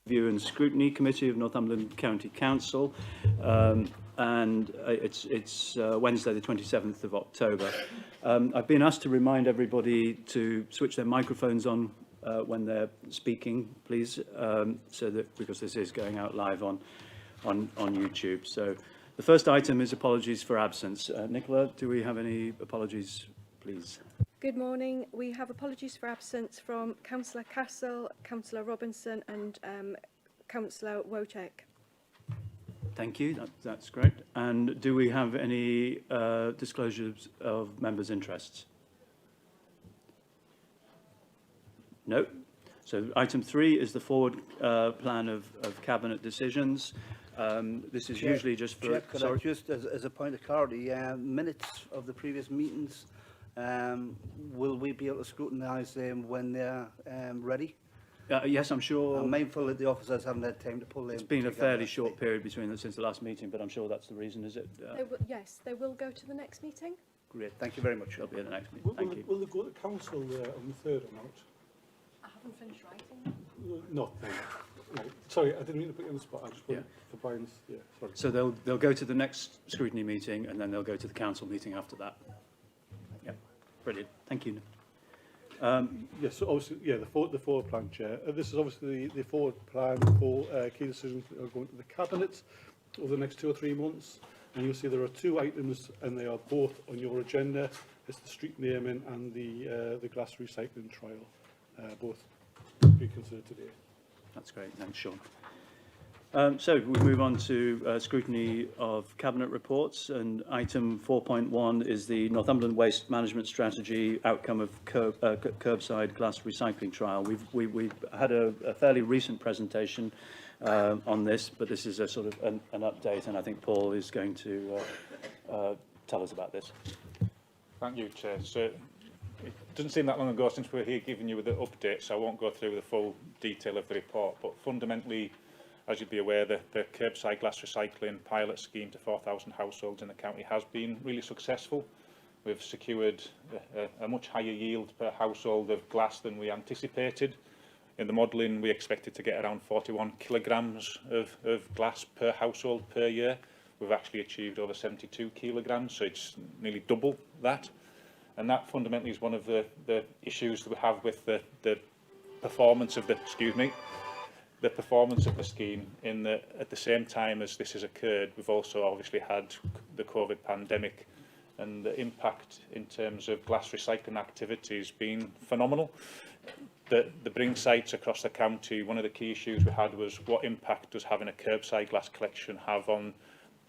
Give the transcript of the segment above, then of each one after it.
Review and Scrutiny Committee of Northumberland County Council, and it's Wednesday the 27th of October. I've been asked to remind everybody to switch their microphones on when they're speaking, please, so that because this is going out live on YouTube. So the first item is apologies for absence. Nicola, do we have any apologies, please? Good morning. We have apologies for absence from Councillor Castle, Councillor Robinson and Councillor Wojciech. Thank you, that's great. And do we have any disclosures of members' interests? No. So item 3 is the forward plan of Cabinet decisions. This is usually just for... Chair, could I just, as a point of clarity, minutes of the previous meetings, will we be able to scrutinise them when they're ready? Yes, I'm sure. I'm mindful that the officers haven't had time to pull them. It's been a fairly short period since the last meeting, but I'm sure that's the reason, is it? Yes, they will go to the next meeting. Great, thank you very much. They'll be at the next meeting. Thank you. Will they go to council on the 3rd or not? I haven't finished writing. No, right. Sorry, I didn't mean to put you on the spot. I just wanted for Brian's. Yeah, sorry. So they'll go to the next scrutiny meeting, and then they'll go to the council meeting after that. Yeah, brilliant. Thank you. Yes, so obviously, yeah, the forward plan, Chair. This is obviously the forward plan for key decisions that are going to the Cabinet over the next 2 or 3 months. And you'll see there are 2 items, and they are both on your agenda. It's the street naming and the glass recycling trial, both to be considered today. That's great. Thanks, Sean. So we move on to scrutiny of Cabinet reports, and item 4.1 is the Northumberland Waste Management Strategy outcome of curbside glass recycling trial. We've had a fairly recent presentation on this, but this is a sort of an update, and I think Paul is going to tell us about this. Thank you, Chair. So it doesn't seem that long ago since we were here giving you the update, so I won't go through the full detail of the report, but fundamentally, as you'd be aware, the curbside glass recycling pilot scheme to 4,000 households in the county has been really successful. We've secured a much higher yield per household of glass than we anticipated. In the modelling, we expected to get around 41 kilograms of glass per household per year. We've actually achieved over 72 kilograms, so it's nearly double that. And that fundamentally is one of the issues that we have with the performance of the, the performance of the scheme, in that at the same time as this has occurred, we've also obviously had the COVID pandemic, and the impact in terms of glass recycling activities been phenomenal. The Bring sites across the county, one of the key issues we had was what impact does having a curbside glass collection have on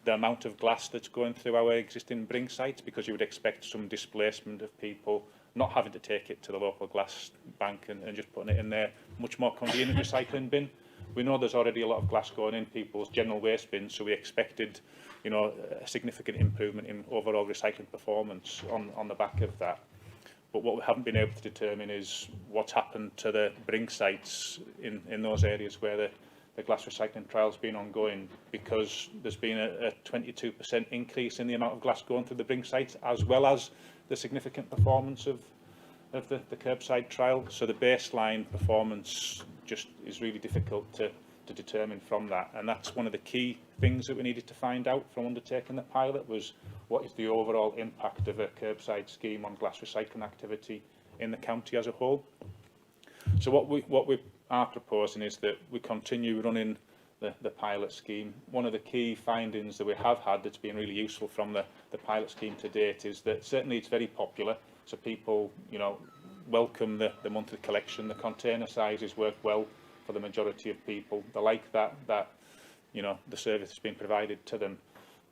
the amount of glass that's going through our existing Bring sites, because you would expect some displacement of people not having to take it to the local glass bank and just putting it in their much more convenient recycling bin. We know there's already a lot of glass going in people's general waste bins, so we expected, you know, a significant improvement in overall recycling performance on the back of that. But what we haven't been able to determine is what's happened to the Bring sites in those areas where the glass recycling trial's been ongoing, because there's been a 22% increase in the amount of glass going through the Bring sites, as well as the significant performance of the curbside trial. So the baseline performance just is really difficult to determine from that, and that's one of the key things that we needed to find out from undertaking the pilot, was what is the overall impact of a curbside scheme on glass recycling activity in the county as a whole. So what we are proposing is that we continue running the pilot scheme. One of the key findings that we have had that's been really useful from the pilot scheme to date is that certainly it's very popular, so people, you know, welcome the monthly collection. The container sizes work well for the majority of people. They like that you know, the service has been provided to them.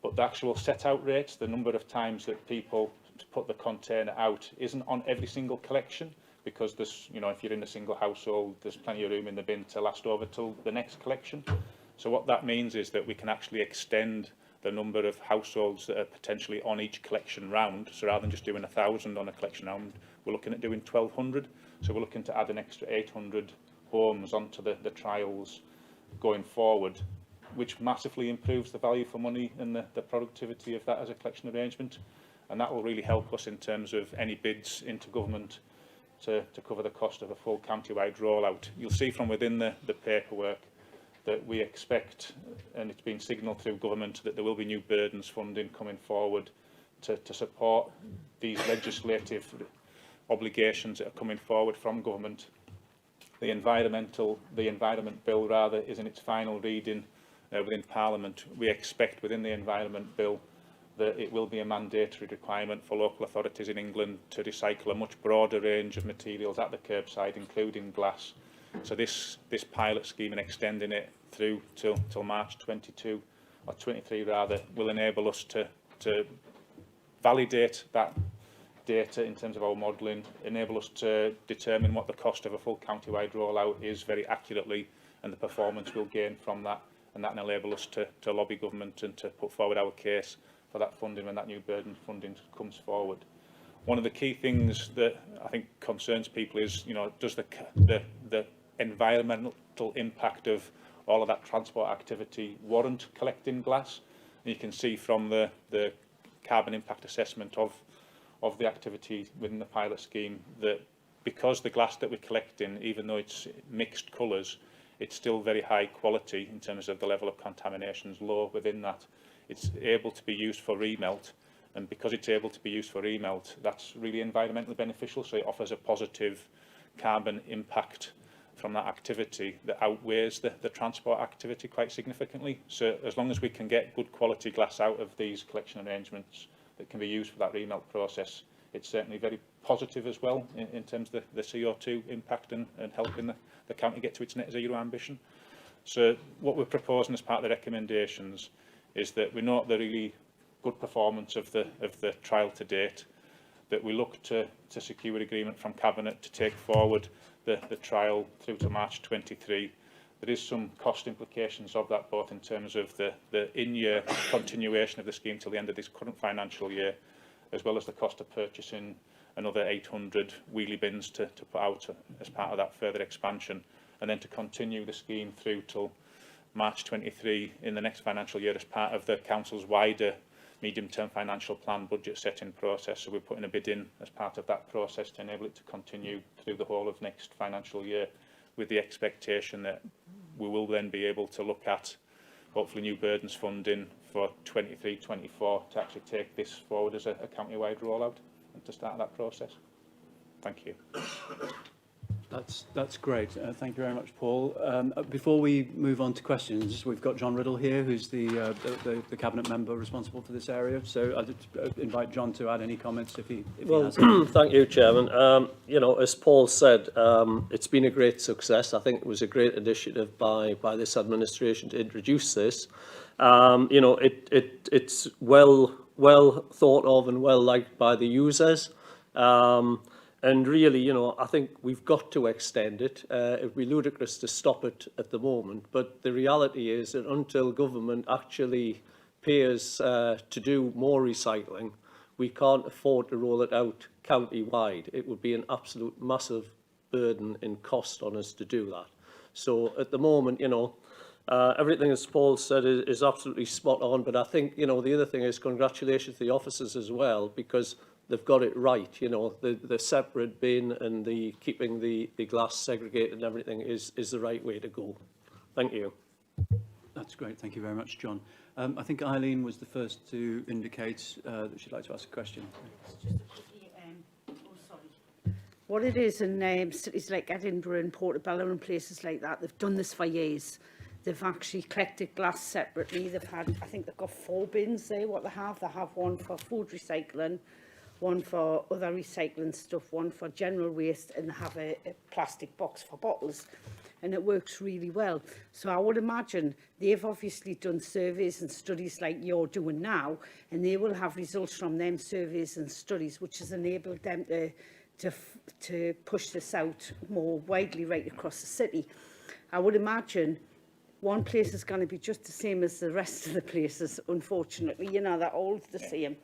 But the actual set out rates, the number of times that people put the container out, isn't on every single collection, because there's, you know, if you're in a single household, there's plenty of room in the bin to last over till the next collection. So what that means is that we can actually extend the number of households that are potentially on each collection round. So rather than just doing 1,000 on a collection round, we're looking at doing 1,200. So we're looking to add an extra 800 homes onto the trials going forward, which massively improves the value for money and the productivity of that as a collection arrangement. And that will really help us in terms of any bids into government to cover the cost of a full county-wide rollout. You'll see from within the paperwork that we expect, and it's been signalled through government, that there will be new burdens funding coming forward to support these legislative obligations that are coming forward from government. The environment bill rather is in its final reading within Parliament. We expect within the environment bill that it will be a mandatory requirement for local authorities in England to recycle a much broader range of materials at the curbside, including glass. So this pilot scheme and extending it through till March 22 or 23 rather will enable us to validate that data in terms of our modelling, enable us to determine what the cost of a full county-wide rollout is very accurately and the performance we'll gain from that, and that will enable us to lobby government and to put forward our case for that funding when that new burden funding comes forward. One of the key things that I think concerns people is, does the environmental impact of all of that transport activity warrant collecting glass? And you can see from the carbon impact assessment of the activity within the pilot scheme that because the glass that we're collecting, even though it's mixed colours, it's still very high quality in terms of the level of contamination is low within that. It's able to be used for remelt, and because it's able to be used for remelt, that's really environmentally beneficial, so it offers a positive carbon impact from that activity that outweighs the transport activity quite significantly. So as long as we can get good quality glass out of these collection arrangements that can be used for that remelt process, it's certainly very positive as well in terms of the CO2 impact and helping the county get to its net zero ambition. So what we're proposing as part of the recommendations is that we note the really good performance of the trial to date, that we look to secure agreement from Cabinet to take forward the trial through to March 23. There is some cost implications of that, both in terms of the in-year continuation of the scheme till the end of this current financial year, as well as the cost of purchasing another 800 wheelie bins to put out as part of that further expansion, and then to continue the scheme through till March 23 in the next financial year as part of the Council's wider medium-term financial plan budget setting process. So we're putting a bid in as part of that process to enable it to continue through the whole of next financial year, with the expectation that we will then be able to look at hopefully new burdens funding for 23-24 to actually take this forward as a county-wide rollout and to start that process. Thank you. That's great. Thank you very much, Paul. Before we move on to questions, we've got John Riddle here, who's the Cabinet member responsible for this area. So I'd invite John to add any comments if he has any. Thank you, Chairman. As Paul said, it's been a great success. I think it was a great initiative by this administration to introduce this. It's well thought of and well liked by the users. And really, I think we've got to extend it. It would be ludicrous to stop it at the moment. But the reality is that until government actually pays to do more recycling, we can't afford to roll it out county-wide. It would be an absolute massive burden in cost on us to do that. So at the moment, everything as Paul said is absolutely spot on. But I think, the other thing is congratulations to the officers as well, because they've got it right. The separate bin and the keeping the glass segregated and everything is the right way to go. Thank you. That's great. Thank you very much, John. I think Eileen was the first to indicate that she'd like to ask a question. It's just a quickie, sorry. What it is in cities like Edinburgh and Portobello and places like that, they've done this for years. They've actually collected glass separately. They've had, I think they've got 4 bins there, what they have. They have one for food recycling, one for other recycling stuff, one for general waste, and they have a plastic box for bottles. And it works really well. So I would imagine they've obviously done surveys and studies like you're doing now, and they will have results from them surveys and studies, which has enabled them to push this out more widely right across the city. I would imagine one place is going to be just the same as the rest of the places, unfortunately. They're all the same.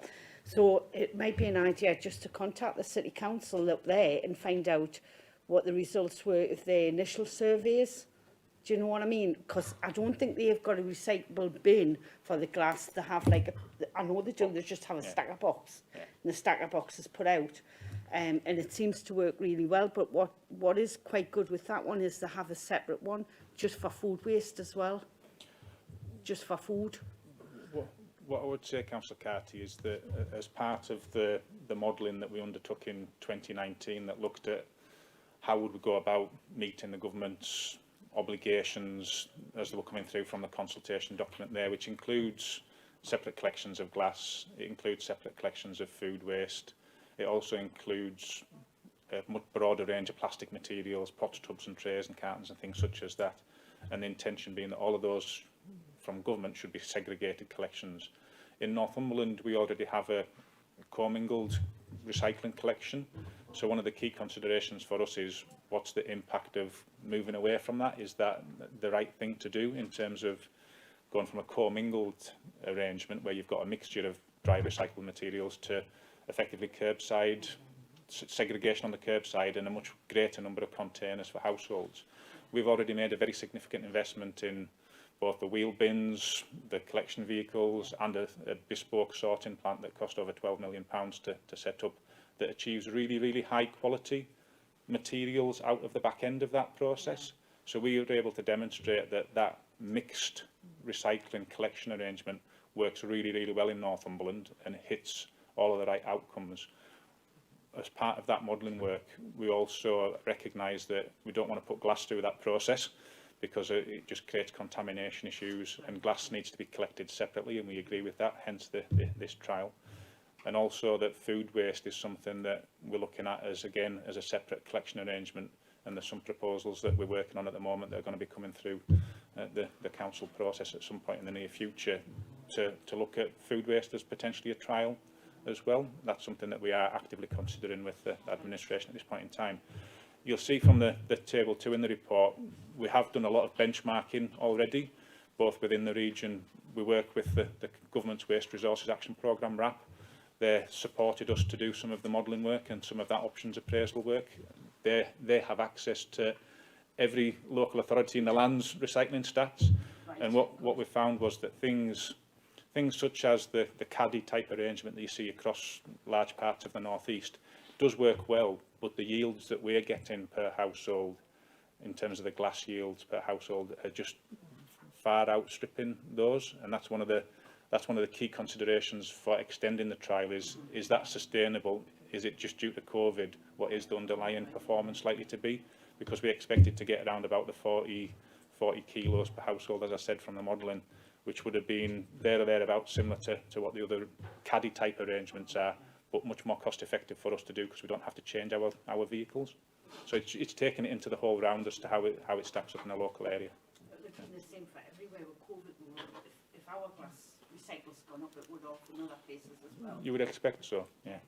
So it might be an idea just to contact the City Council up there and find out what the results were of their initial surveys. Do you know what I mean? Because I don't think they've got a recyclable bin for the glass. They have I know they do, they just have a stacker box. And the stacker box is put out. and it seems to work really well. But what is quite good with that one is to have a separate one just for food waste as well, just for food. What I would say, Councillor Carty, is that as part of the modelling that we undertook in 2019 that looked at how would we go about meeting the government's obligations as they were coming through from the consultation document there, which includes separate collections of glass, it includes separate collections of food waste, it also includes a much broader range of plastic materials, pots, tubs and trays and cartons and things such as that, and the intention being that all of those from government should be segregated collections. In Northumberland we already have a commingled recycling collection, so one of the key considerations for us is what's the impact of moving away from that? Is that the right thing to do in terms of going from a commingled arrangement where you've got a mixture of dry recycled materials to effectively curbside, segregation on the curbside and a much greater number of containers for households? We've already made a very significant investment in both the wheel bins, the collection vehicles and a bespoke sorting plant that cost over £12 million to set up, that achieves really, really high quality materials out of the back end of that process. So we were able to demonstrate that that mixed recycling collection arrangement works really, really well in Northumberland and hits all of the right outcomes. As part of that modelling work, we also recognise that we don't want to put glass through that process because it just creates contamination issues, and glass needs to be collected separately, and we agree with that, hence this trial. And also that food waste is something that we're looking at as, again, as a separate collection arrangement, and there's some proposals that we're working on at the moment that are going to be coming through the council process at some point in the near future to look at food waste as potentially a trial as well. That's something that we are actively considering with the administration at this point in time. You'll see from the table 2 in the report, we have done a lot of benchmarking already, both within the region. We work with the Government's Waste Resources Action Programme, RAP. They supported us to do some of the modelling work and some of that options appraisal work. They have access to every local authority in the land's recycling stats. Right. And what we found was that things such as the caddy type arrangement that you see across large parts of the northeast does work well, but the yields that we're getting per household in terms of the glass yields per household are just far outstripping those, and that's one of the key considerations for extending the trial. Is that sustainable? Is it just due to COVID? What is the underlying performance likely to be? Because we expected to get around about the 40 kilos per household, as I said, from the modelling, which would have been there or thereabouts similar to what the other caddy type arrangements are, but much more cost effective for us to do because we don't have to change our vehicles. So it's taking it into the whole round as to how it stacks up in a local area. It would be the same for everywhere with COVID. If our glass recycle's gone up, it would off in other places as well. You would expect so, yeah.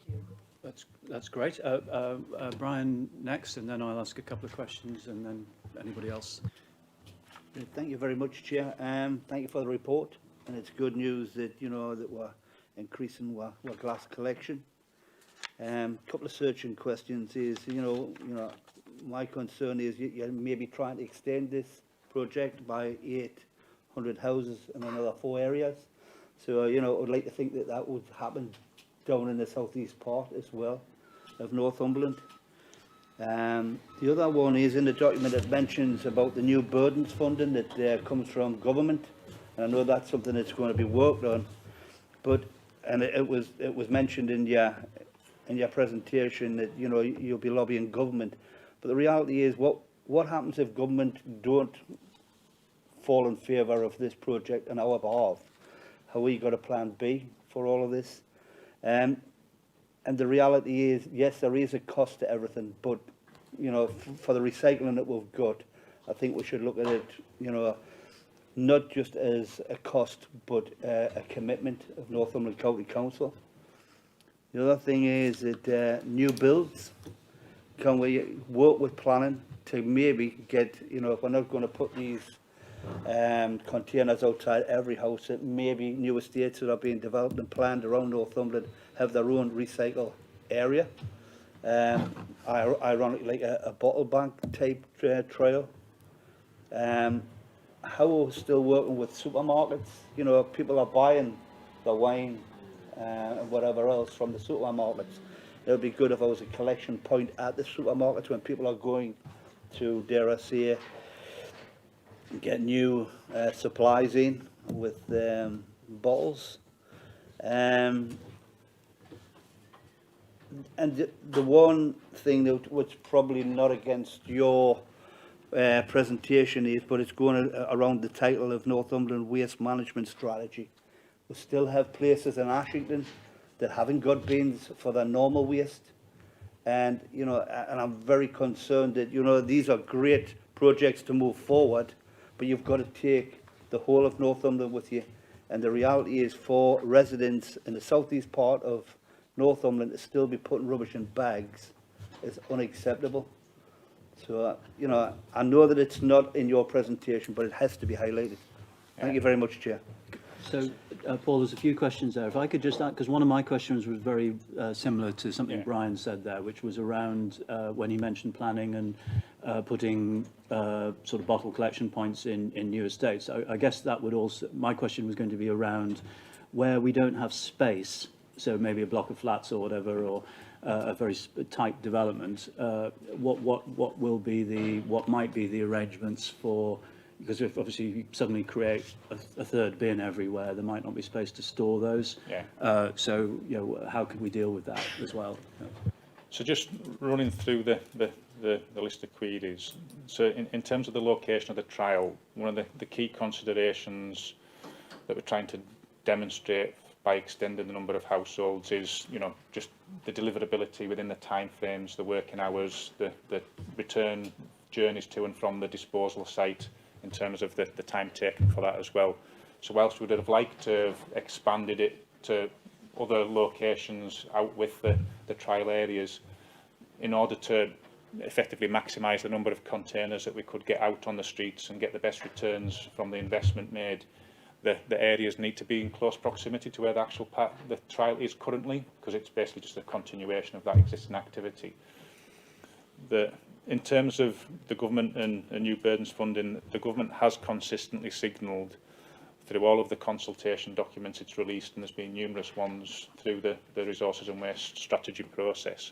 Thank you. That's great. Brian next, and then I'll ask a couple of questions, and then anybody else. Thank you very much, Chair. Thank you for the report, and it's good news that that we're increasing our glass collection. Couple of searching questions is my concern is you're maybe trying to extend this project by 800 houses in another 4 areas. So I'd like to think that would happen down in the southeast part as well of Northumberland. The other one is in the document it mentions about the new burdens funding that comes from government. And I know that's something that's going to be worked on, but it was mentioned in your presentation that you'll be lobbying government. But the reality is, what happens if government don't fall in favour of this project on our behalf? Have we got a plan B for all of this? And the reality is, yes, there is a cost to everything, but for the recycling that we've got, I think we should look at it, not just as a cost, but a commitment of Northumberland County Council. The other thing is that new builds, can we work with planning to maybe get, if we're not going to put these containers outside every house, that maybe new estates that are being developed and planned around Northumberland have their own recycle area. Ironically, like a bottle bank type trial. How are we still working with supermarkets? People are buying the wine and whatever else from the supermarkets. It would be good if there was a collection point at the supermarkets when people are going to, dare I say, get new supplies in with bottles. And the one thing that was probably not against your presentation is, but it's going around the title of Northumberland Waste Management Strategy. We still have places in Ashington that haven't got bins for their normal waste. And, you know, and I'm very concerned that, you know, these are great projects to move forward, but you've got to take the whole of Northumberland with you. And the reality is, for residents in the southeast part of Northumberland to still be putting rubbish in bags is unacceptable. So, you know, I know that it's not in your presentation, but it has to be highlighted. Thank you very much, Chair. So, Paul, there's a few questions there. If I could just add, because one of my questions was very similar to something Brian said there, which was around when he mentioned planning and putting sort of bottle collection points in new estates. I guess that would also, my question was going to be around where we don't have space, so maybe a block of flats or whatever, or a very tight development. What will be the, what might be the arrangements for? Because if obviously you suddenly create a third bin everywhere, there might not be space to store those. Yeah. So, you know, how could we deal with that as well? So just running through the list of queries. So in terms of the location of the trial, one of the key considerations that we're trying to demonstrate by extending the number of households is, you know, just the deliverability within the time frames, the working hours, the return journeys to and from the disposal site, in terms of the time taken for that as well. So whilst we would have liked to have expanded it to other locations out with the trial areas, in order to effectively maximise the number of containers that we could get out on the streets and get the best returns from the investment made, the areas need to be in close proximity to where the actual the trial is currently, because it's basically just a continuation of that existing activity. In terms of the government and new burdens funding, the government has consistently signalled through all of the consultation documents it's released, and there's been numerous ones through the resources and waste strategy process,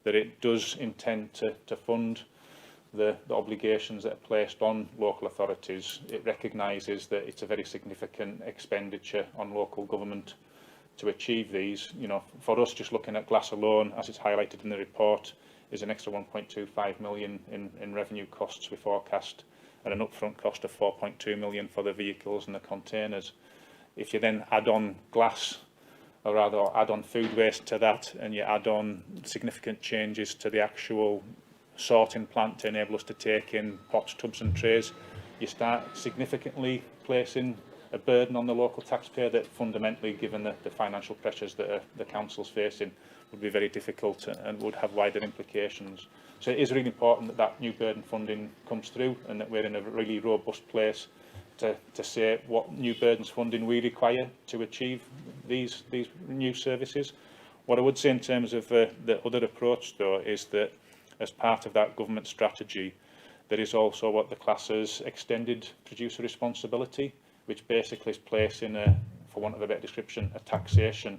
that it does intend to fund the obligations that are placed on local authorities. It recognises that it's a very significant expenditure on local government to achieve these. You know, for us, just looking at Glass alone, as it's highlighted in the report, is an extra 1.25 million in revenue costs we forecast, and an upfront cost of 4.2 million for the vehicles and the containers. If you then add on glass, or rather add on food waste to that, and you add on significant changes to the actual sorting plant to enable us to take in pots, tubs and trays, you start significantly placing a burden on the local taxpayer that fundamentally, given the financial pressures that the council's facing, would be very difficult and would have wider implications. So it is really important that that new burden funding comes through, and that we're in a really robust place to say what new burdens funding we require to achieve these new services. What I would say in terms of the other approach, though, is that as part of that government strategy, there is also what the class as extended producer responsibility, which basically is placing, for want of a better description, a taxation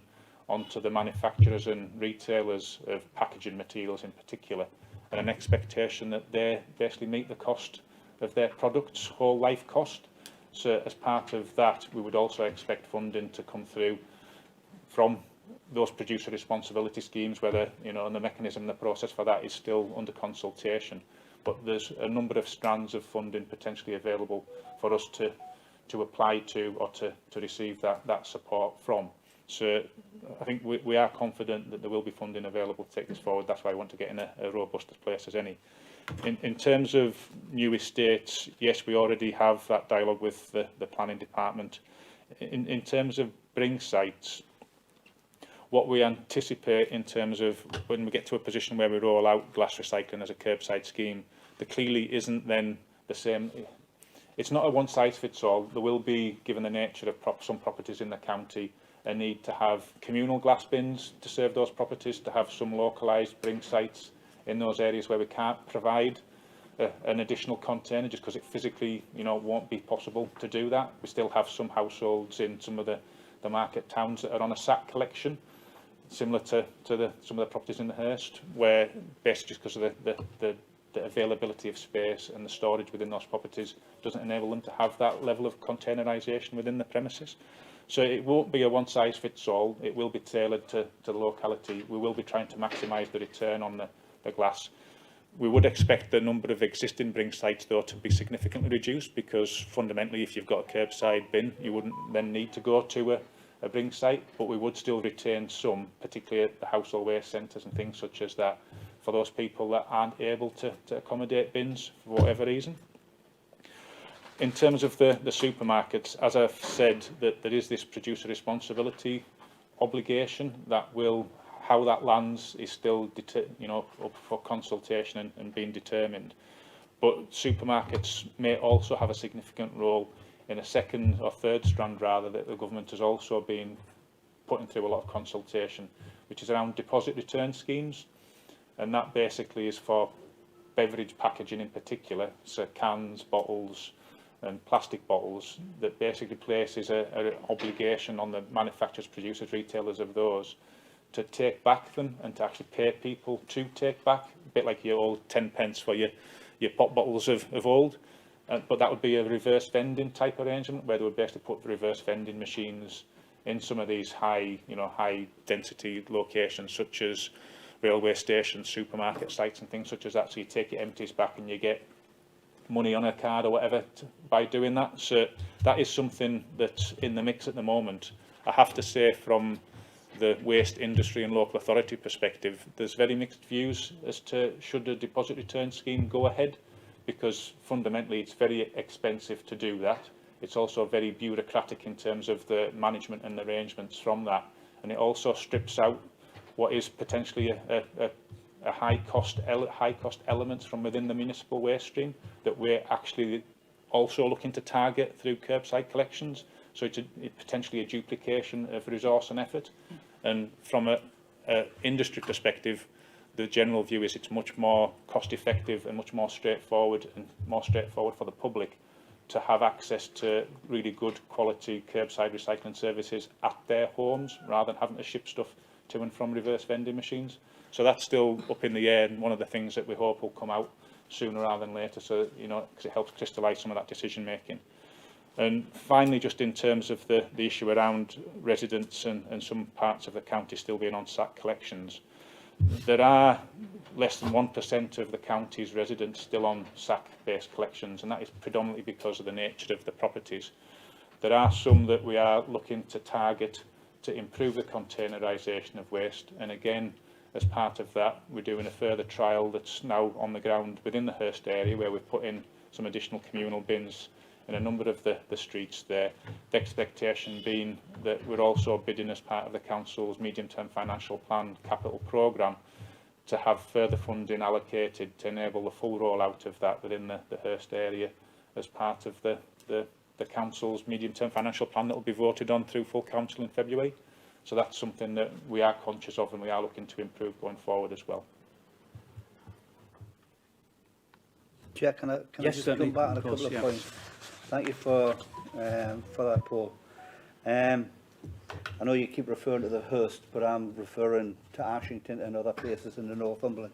onto the manufacturers and retailers of packaging materials in particular, and an expectation that they basically meet the cost of their products' whole life cost. So as part of that, we would also expect funding to come through from those producer responsibility schemes, whether, you know, and the mechanism and the process for that is still under consultation. But there's a number of strands of funding potentially available for us to apply to, or to receive that support from. So I think we are confident that there will be funding available to take this forward. That's why I want to get in a robust place as any. In terms of new estates, yes, we already have that dialogue with the planning department. In terms of bring sites, what we anticipate in terms of when we get to a position where we roll out glass recycling as a curbside scheme, there clearly isn't then the same. It's not a one-size-fits-all. There will be, given the nature of some properties in the county, a need to have communal glass bins to serve those properties, to have some localised bring sites in those areas where we can't provide an additional container, just because it physically, you know, won't be possible to do that. We still have some households in some of the the market towns that are on a SAC collection, similar to some of the properties in the Hurst, where basically just because of the availability of space and the storage within those properties doesn't enable them to have that level of containerisation within the premises. So it won't be a one-size-fits-all. It will be tailored to the locality. We will be trying to maximise the return on the glass. We would expect the number of existing bring sites, though, to be significantly reduced, because fundamentally, if you've got a curbside bin, you wouldn't then need to go to a bring site, but we would still retain some, particularly at the household waste centres and things such as that, for those people that aren't able to accommodate bins for whatever reason. In terms of the supermarkets, as I've said, that there is this producer responsibility obligation that will, how that lands is still up for consultation and being determined. But supermarkets may also have a significant role in a second or third strand, rather, that the government has also been putting through a lot of consultation, which is around deposit return schemes. And that basically is for beverage packaging in particular, so cans, bottles and plastic bottles, that basically places an obligation on the manufacturers, producers, retailers of those to take back them and to actually pay people to take back, a bit like your old 10 pence for your pop bottles of old. But that would be a reverse vending type arrangement, where they would basically put reverse vending machines in some of these high density locations, such as railway stations, supermarket sites and things such as that. So you take your empties back and you get money on a card or whatever by doing that. So that is something that's in the mix at the moment. I have to say, from the waste industry and local authority perspective, there's very mixed views as to should a deposit return scheme go ahead, because fundamentally it's very expensive to do that. It's also very bureaucratic in terms of the management and arrangements from that, and it also strips out what is potentially a high cost elements from within the municipal waste stream that we're actually also looking to target through curbside collections. So it's potentially a duplication of resource and effort. And from a industry perspective, the general view is it's much more cost effective and much more straightforward for the public to have access to really good quality curbside recycling services at their homes, rather than having to ship stuff to and from reverse vending machines. So that's still up in the air, and one of the things that we hope will come out sooner rather than later, so because it helps crystallise some of that decision making. And finally, just in terms of the issue around residents and some parts of the county still being on SAC collections, there are less than 1% of the county's residents still on SAC-based collections, and that is predominantly because of the nature of the properties. There are some that we are looking to target to improve the containerisation of waste, and again, as part of that, we're doing a further trial that's now on the ground within the Hurst area, where we've put in some additional communal bins in a number of the streets there. The expectation being that we're also bidding as part of the council's medium-term financial plan capital programme to have further funding allocated to enable the full rollout of that within the Hurst area as part of the council's medium-term financial plan that will be voted on through full council in February. So that's something that we are conscious of and we are looking to improve going forward as well. Chair, can I just come back on a couple of points? Thank you for that, Paul. I know you keep referring to the Hurst, but I'm referring to Ashington and other places in the Northumberland.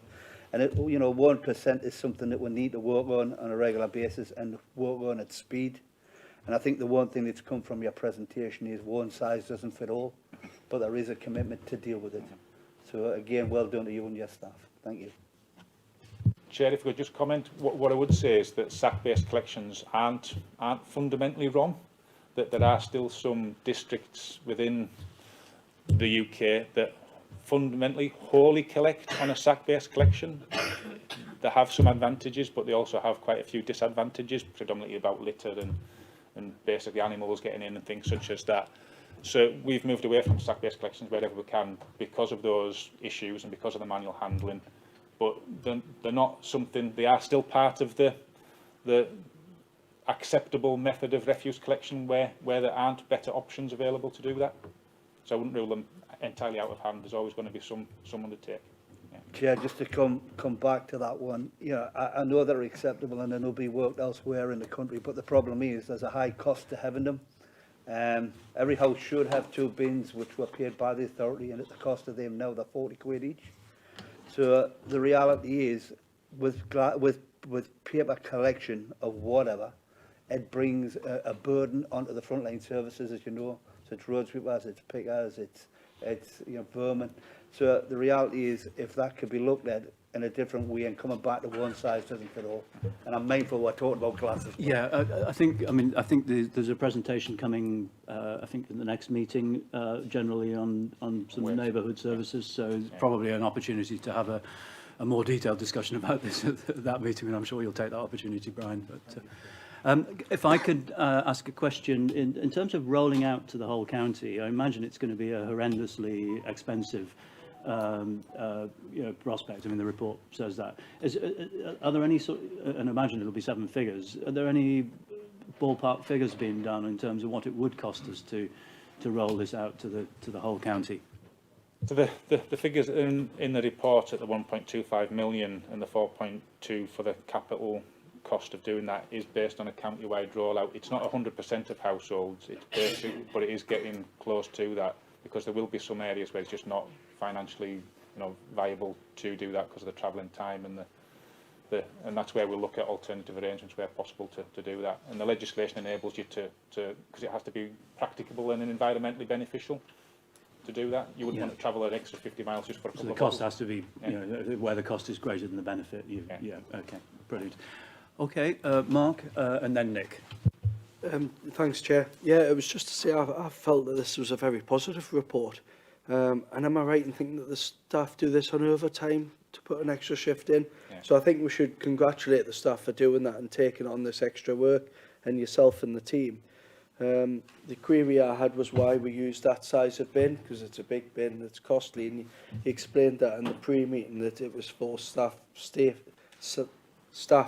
And 1% is something that we need to work on a regular basis and work on at speed. And I think the one thing that's come from your presentation is one size doesn't fit all, but there is a commitment to deal with it. So again, well done to you and your staff. Thank you. Chair, if I could just comment, what I would say is that SAC-based collections aren't fundamentally wrong, that there are still some districts within the UK that fundamentally wholly collect on a SAC-based collection. They have some advantages, but they also have quite a few disadvantages, predominantly about litter and basically animals getting in and things such as that. So we've moved away from SAC-based collections wherever we can because of those issues and because of the manual handling. But they're not something, they are still part of the acceptable method of refuse collection where there aren't better options available to do that. So I wouldn't rule them entirely out of hand. There's always going to be someone to take. Yeah. Chair, just to come back to that one, I know they're acceptable and I know be worked elsewhere in the country, but the problem is there's a high cost to having them. Every house should have 2 bins, which were paid by the authority, and at the cost of them now they're 40 quid each. So the reality is, with paper collection of whatever, it brings a burden onto the frontline services, as you know. So it's road sweepers, it's pickers, it's vermin. So the reality is, if that could be looked at in a different way and coming back to one size doesn't fit all. And I'm mindful we're talking about glasses. Yeah, I think there's a presentation coming, I think in the next meeting, generally on some neighbourhood services. So it's probably an opportunity to have a more detailed discussion about this at that meeting, and I'm sure you'll take that opportunity, Brian. But if I could ask a question, in terms of rolling out to the whole county, I imagine it's going to be a horrendously expensive prospect. I mean, the report says that. Are there any and I imagine it'll be 7 figures, are there any ballpark figures being done in terms of what it would cost us to roll this out to the whole county? So the figures in the report at the 1.25 million and the 4.2 for the capital cost of doing that is based on a county-wide rollout. It's not 100% of households, it's basic, but it is getting close to that, because there will be some areas where it's just not financially viable to do that because of the travelling time and that's where we'll look at alternative arrangements where possible to do that. And the legislation enables you to because it has to be practicable and environmentally beneficial to do that. You wouldn't want to travel an extra 50 miles just for a couple of cost has to be, where the cost is greater than the benefit. Okay, brilliant. Okay, Mark, and then Nick. Thanks, Chair. Yeah, it was just to say I felt that this was a very positive report. And am I right in thinking that the staff do this on overtime to put an extra shift in? Yeah. So I think we should congratulate the staff for doing that and taking on this extra work, and yourself and the team. The query I had was why we used that size of bin, because it's a big bin, it's costly, and you explained that in the pre-meeting that it was for staff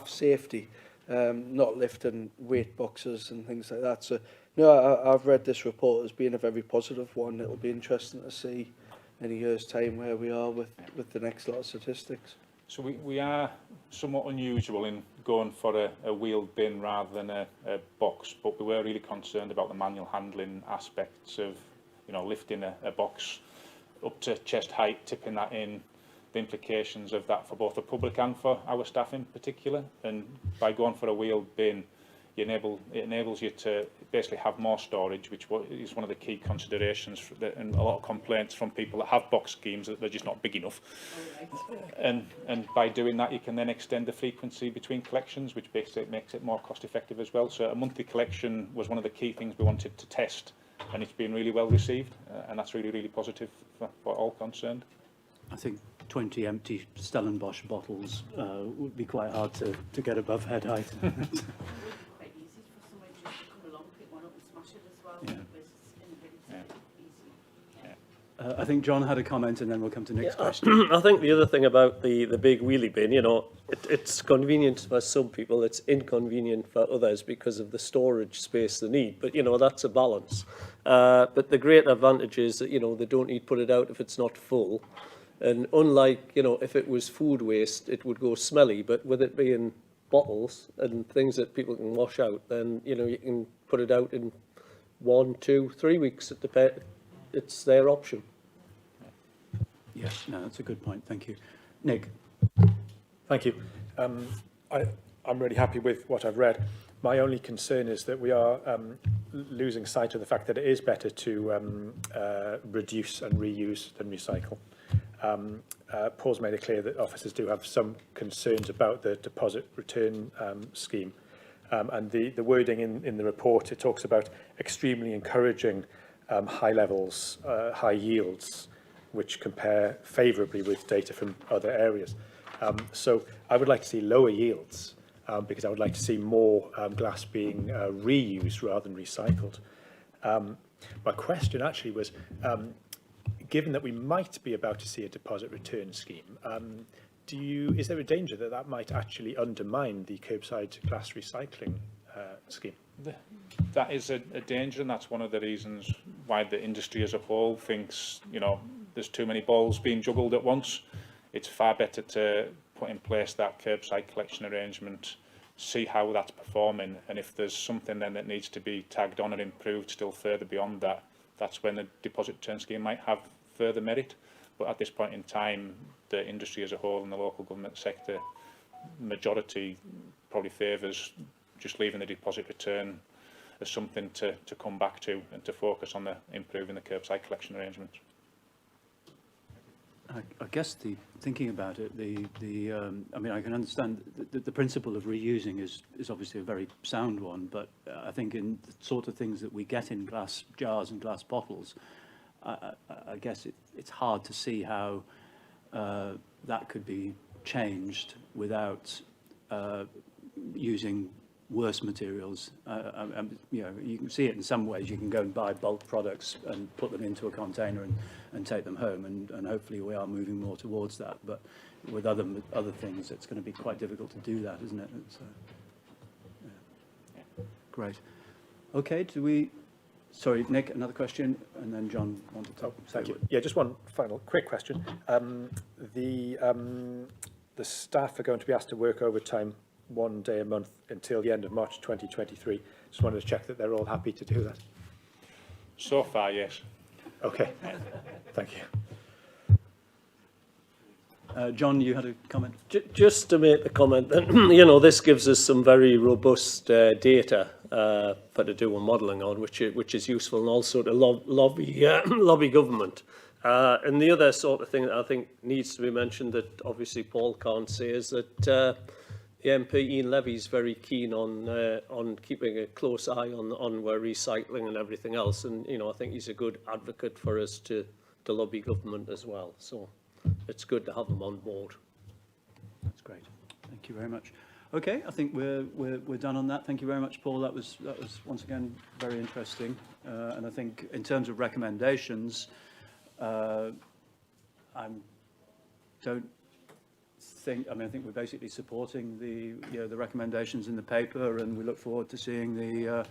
safety, not lifting weight boxes and things like that. So no, I've read this report as being a very positive one. It'll be interesting to see in a year's time where we are with the next lot of statistics. So we are somewhat unusual in going for a wheeled bin rather than a box, but we were really concerned about the manual handling aspects of, lifting a box up to chest height, tipping that in, the implications of that for both the public and for our staff in particular. And by going for a wheeled bin, it enables you to basically have more storage, which is one of the key considerations and a lot of complaints from people that have box schemes that they're just not big enough. And by doing that, you can then extend the frequency between collections, which basically makes it more cost effective as well. So a monthly collection was one of the key things we wanted to test, and it's been really well received, and that's really, really positive for all concerned. I think 20 empty Stellenbosch bottles would be quite hard to get above head height. I think John had a comment, and then we'll come to Nick's question. I think the other thing about the big wheelie bin, it's convenient for some people, it's inconvenient for others because of the storage space they need. But, that's a balance. But the great advantage is that, they don't need to put it out if it's not full. And unlike, if it was food waste, it would go smelly. But with it being bottles and things that people can wash out, then, you can put it out in 1, 2, 3 weeks. It's their option. Yes, no, that's a good point. Thank you. Nick. Thank you. I'm really happy with what I've read. My only concern is that we are losing sight of the fact that it is better to reduce and reuse than recycle. Paul's made it clear that officers do have some concerns about the deposit return scheme. And the wording in the report, it talks about extremely encouraging high levels, high yields, which compare favourably with data from other areas. So I would like to see lower yields because I would like to see more glass being reused rather than recycled. My question actually was, given that we might be about to see a deposit return scheme, is there a danger that that might actually undermine the curbside glass recycling scheme? That is a danger, and that's one of the reasons why the industry as a whole thinks, there's too many balls being juggled at once. It's far better to put in place that curbside collection arrangement see how that's performing, and if there's something then that needs to be tagged on and improved still further beyond that, that's when the deposit return scheme might have further merit. But at this point in time, the industry as a whole and the local government sector majority probably favours just leaving the deposit return as something to come back to and to focus on the improving the curbside collection arrangements. I guess thinking about it, I mean, I can understand the principle of reusing is obviously a very sound one, but I think in the sort of things that we get in glass jars and glass bottles, I guess it's hard to see how that could be changed without using worse materials. You know, you can see it in some ways. You can go and buy bulk products and put them into a container and take them home, and hopefully we are moving more towards that. But with other things, it's going to be quite difficult to do that, isn't it? It's, yeah. Great. Okay, do we... Sorry, Nick, another question, and then John wanted to... Thank you. Yeah, just one final quick question. The staff are going to be asked to work overtime 1 day a month until the end of March 2023. Just wanted to check that they're all happy to do that. So far, yes. Okay. Thank you. John, you had a comment? Just to make the comment that, you know, this gives us some very robust data for to do a modelling on, which is useful, and also to lobby government. And the other sort of thing that I think needs to be mentioned that obviously Paul can't say is that the MP Ian Levy's very keen on keeping a close eye on where recycling and everything else, and you know, I think he's a good advocate for us to lobby government as well. So it's good to have him on board. That's great. Thank you very much. Okay, I think we're done on that. Thank you very much, Paul. That was once again very interesting. And I think in terms of recommendations, I think we're basically supporting the recommendations in the paper, and we look forward to seeing the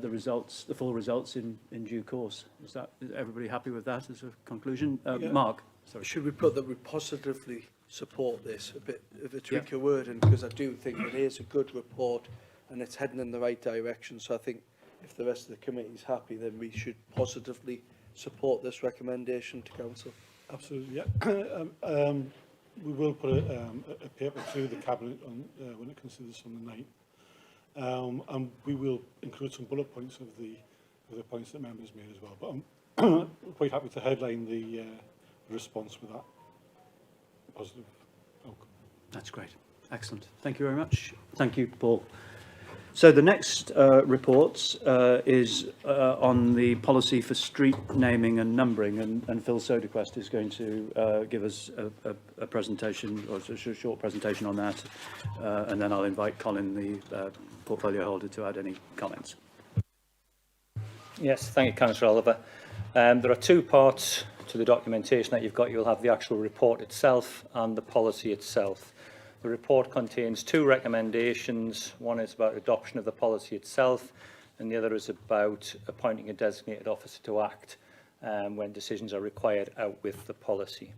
results, the full results in due course. Is everybody happy with that as a conclusion? Yeah. Mark, sorry. Should we put that we positively support this, a bit of a tricky word, and because I do think it is a good report and it's heading in the right direction. So I think if the rest of the committee is happy, then we should positively support this recommendation to council. Absolutely, yeah. We will put a paper to the Cabinet on, when it considers on the 9th. And we will include some bullet points of the points that members made as well. But I'm quite happy to headline the response with that positive outcome. That's great. Excellent. Thank you very much. Thank you, Paul. So the next report is on the policy for street naming and numbering, and Phil Soderquist is going to give us a presentation, or a short presentation on that, and then I'll invite Colin, the portfolio holder, to add any comments. Yes, thank you, Councillor Oliver. There are two parts to the documentation that you've got. You'll have the actual report itself and the policy itself. The report contains two recommendations. One is about adoption of the policy itself, and the other is about appointing a designated officer to act when decisions are required out with the policy.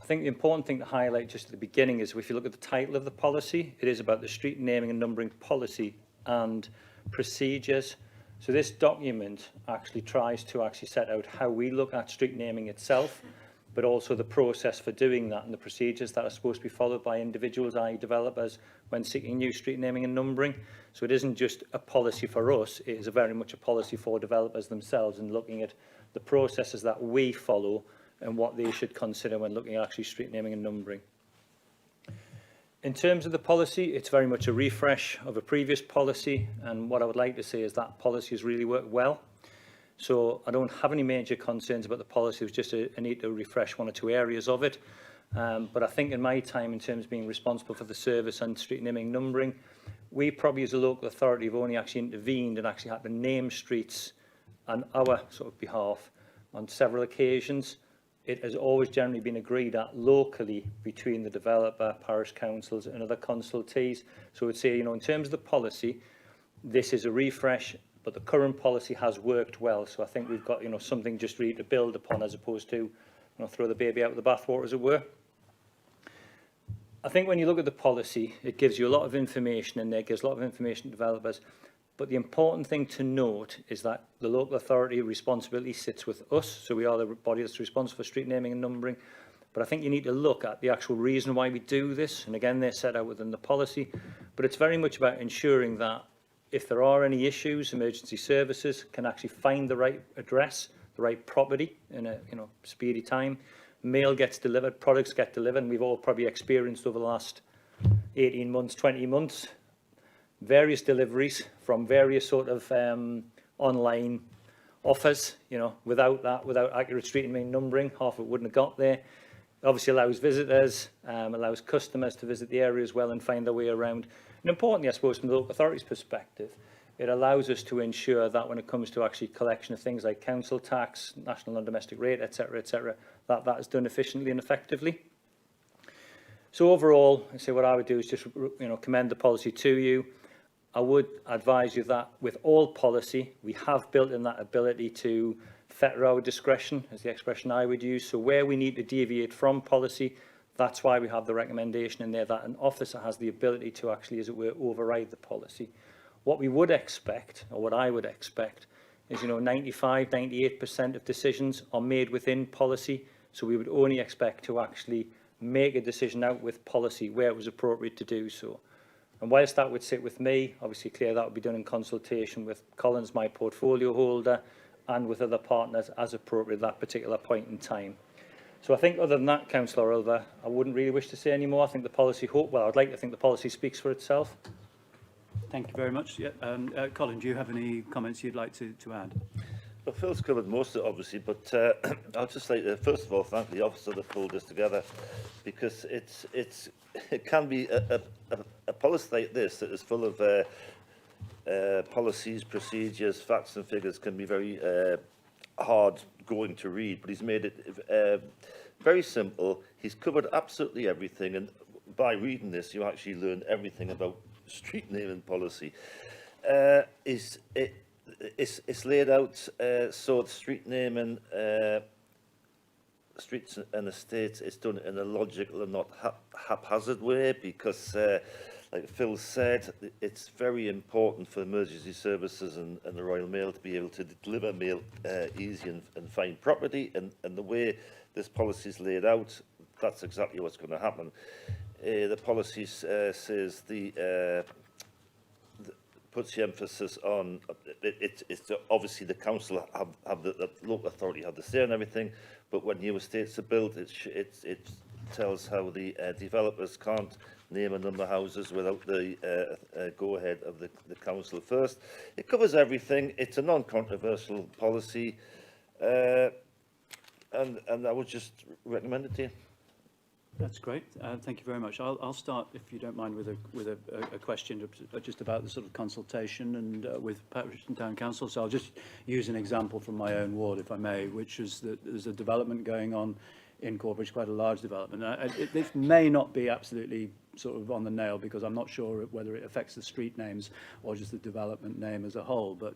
I think the important thing to highlight just at the beginning is if you look at the title of the policy, it is about the street naming and numbering policy and procedures. So this document actually tries to set out how we look at street naming itself, but also the process for doing that and the procedures that are supposed to be followed by individuals, i.e. developers, when seeking new street naming and numbering. So it isn't just a policy for us, it is very much a policy for developers themselves, and looking at the processes that we follow and what they should consider when looking at actually street naming and numbering. In terms of the policy, it's very much a refresh of a previous policy, and what I would like to say is that policy has really worked well. So I don't have any major concerns about the policy. It's just a need to refresh one or two areas of it. But I think in my time, in terms of being responsible for the service and street naming and numbering, we probably as a local authority have only actually intervened and actually had to name streets on our sort of behalf on several occasions. It has always generally been agreed at locally between the developer, parish councils and other consultees. So I would say, you know, in terms of the policy, this is a refresh, but the current policy has worked well. So I think we've got, you know, something just really to build upon, as opposed to, you know, throw the baby out with the bathwater, as it were. I think when you look at the policy, it gives you a lot of information in there, gives a lot of information to developers. But the important thing to note is that the local authority responsibility sits with us. So we are the body that's responsible for street naming and numbering. But I think you need to look at the actual reason why we do this. And again, they're set out within the policy. But it's very much about ensuring that if there are any issues, emergency services can actually find the right address, the right property in a speedy time. Mail gets delivered, products get delivered, and we've all probably experienced over the last 18 months, 20 months, various deliveries from various sort of online offers, without accurate street name numbering, half of it wouldn't have got there. It obviously allows visitors, allows customers to visit the area as well and find their way around. And importantly, I suppose, from the local authority's perspective, it allows us to ensure that when it comes to actually collection of things like council tax, national non-domestic rate, etc., that is done efficiently and effectively. So overall, I say what I would do is just commend the policy to you. I would advise you that with all policy, we have built in that ability to fetter our discretion, is the expression I would use. So where we need to deviate from policy, that's why we have the recommendation in there that an officer has the ability to actually, as it were, override the policy. What we would expect, or what I would expect, is 95, 98% of decisions are made within policy. So we would only expect to actually make a decision out with policy where it was appropriate to do so. And whilst that would sit with me, obviously clear that would be done in consultation with Collins, my portfolio holder, and with other partners as appropriate at that particular point in time. So I think other than that, Councillor Ulver, I wouldn't really wish to say any more. I think the policy, I'd like to think the policy speaks for itself. Thank you very much. Yeah, Colin, do you have any comments you'd like to add? Well, Phil's covered most of it, obviously, but I'd just like to, first of all, thank the officer that pulled this together, because it can be a policy like this that is full of policies, procedures, facts and figures can be very hard going to read, but he's made it very simple. He's covered absolutely everything, and by reading this, you actually learn everything about street naming policy. It's laid out so the street naming streets and estates is done in a logical and not haphazard way, because like Phil said, it's very important for emergency services and the Royal Mail to be able to deliver mail easy and find property, and the way this policy is laid out, that's exactly what's going to happen. The policy says puts the emphasis on it's obviously the council have the local authority have the say on everything, but when new estates are built, it tells how the developers can't name and number houses without the go-ahead of the council first. It covers everything. It's a non-controversial policy, and I would just recommend it to you. That's great. Thank you very much. I'll start, if you don't mind, with a question just about the sort of consultation and with parish and town council. So I'll just use an example from my own ward, if I may, which is that there's a development going on in Corbridge, quite a large development. This may not be absolutely sort of on the nail, because I'm not sure whether it affects the street names or just the development name as a whole, but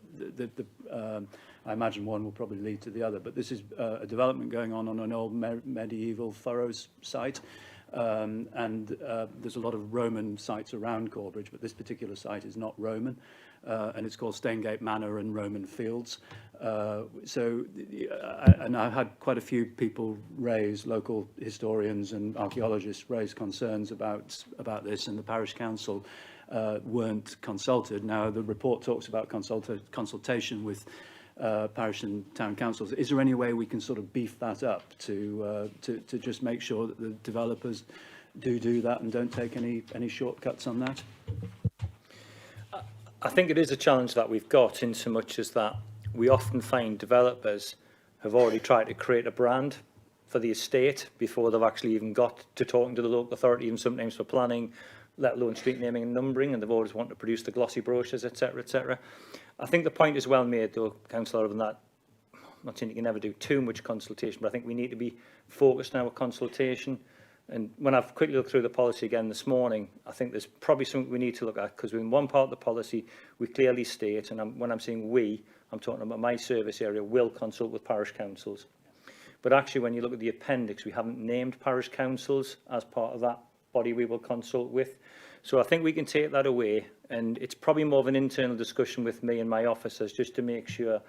I imagine one will probably lead to the other. But this is a development going on an old medieval furrows site, and there's a lot of Roman sites around Corbridge, but this particular site is not Roman, and it's called Staingate Manor and Roman Fields. And I've had quite a few people raise, local historians and archaeologists raise concerns about this, and the parish council weren't consulted. Now, the report talks about consultation with parish and town councils. Is there any way we can sort of beef that up to just make sure that the developers do that and don't take any shortcuts on that? I think it is a challenge that we've got, in so much as that we often find developers have already tried to create a brand for the estate before they've actually even got to talking to the local authority, even sometimes for planning, let alone street naming and numbering, and they've always wanted to produce the glossy brochures, etc., etc. I think the point is well made, though, Councillor, of that. I'm not saying you can never do too much consultation, but I think we need to be focused now with consultation. And when I've quickly looked through the policy again this morning, I think there's probably something we need to look at, because in one part of the policy, we clearly state, and when I'm saying we, I'm talking about my service area, will consult with parish councils. But actually, when you look at the appendix, we haven't named parish councils as part of that body we will consult with. So I think we can take that away, and it's probably more of an internal discussion with me and my officers just to make sure